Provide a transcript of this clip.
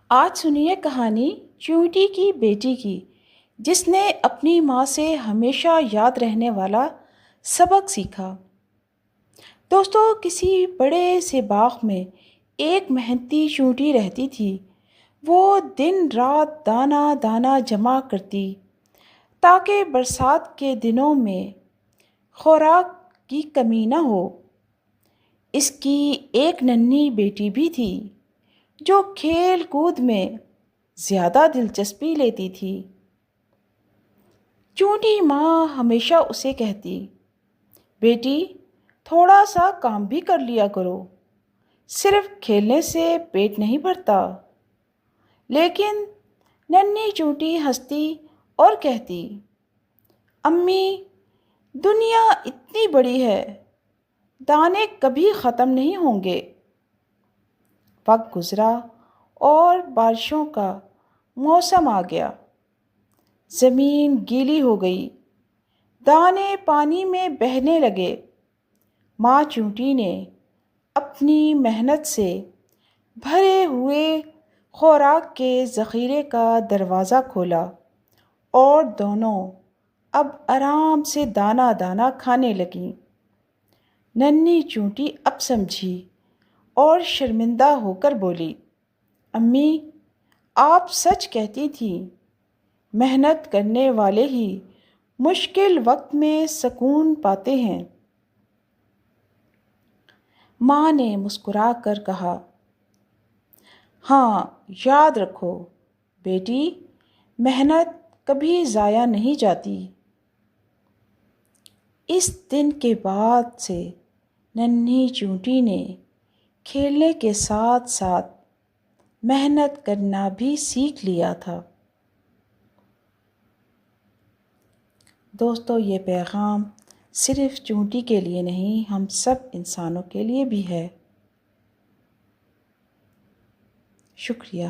آج سنیے کہانی چونٹی کی بیٹی کی، جس نے اپنی ماں سے ہمیشہ یاد رہنے والا سبق سیکھا۔ دوستو، کسی بڑے سے باغ میں ایک محنتی چونٹی رہتی تھی۔ وہ دن رات دانہ دانہ جمع کرتی تاکہ برسات کے دنوں میں خوراک کی کمی نہ ہو۔ اس کی ایک ننھی بیٹی بھی تھی جو کھیل کود میں زیادہ دلچسپی لیتی تھی۔ چونٹی ماں ہمیشہ اسے کہتی، بیٹی تھوڑا سا کام بھی کر لیا کرو، صرف کھیلنے سے پیٹ نہیں بھرتا۔ لیکن ننھی چونٹی ہنستی اور کہتی، امی دنیا اتنی بڑی ہے، دانے کبھی ختم نہیں ہوں گے۔ وقت گزرا اور بارشوں کا موسم آ گیا۔ زمین گیلی ہو گئی، دانے پانی میں بہنے لگے۔ ماں چونٹی نے اپنی محنت سے بھرے ہوئے خوراک کے ذخیرے کا دروازہ کھولا اور دونوں اب آرام سے دانہ دانہ کھانے لگیں۔ ننھی چونٹی اب سمجھی اور شرمندہ ہو کر بولی، امی آپ سچ کہتی تھیں، محنت کرنے والے ہی مشکل وقت میں سکون پاتے ہیں۔ ماں نے مسکرا کر کہا، ہاں یاد رکھو بیٹی، محنت کبھی ضائع نہیں جاتی۔ اس دن کے بعد سے ننھی چونٹی نے کھیلنے کے ساتھ ساتھ محنت کرنا بھی سیکھ لیا تھا۔ دوستو، یہ پیغام صرف چونٹی کے لیے نہیں، ہم سب انسانوں کے لیے بھی ہے۔ شکریہ۔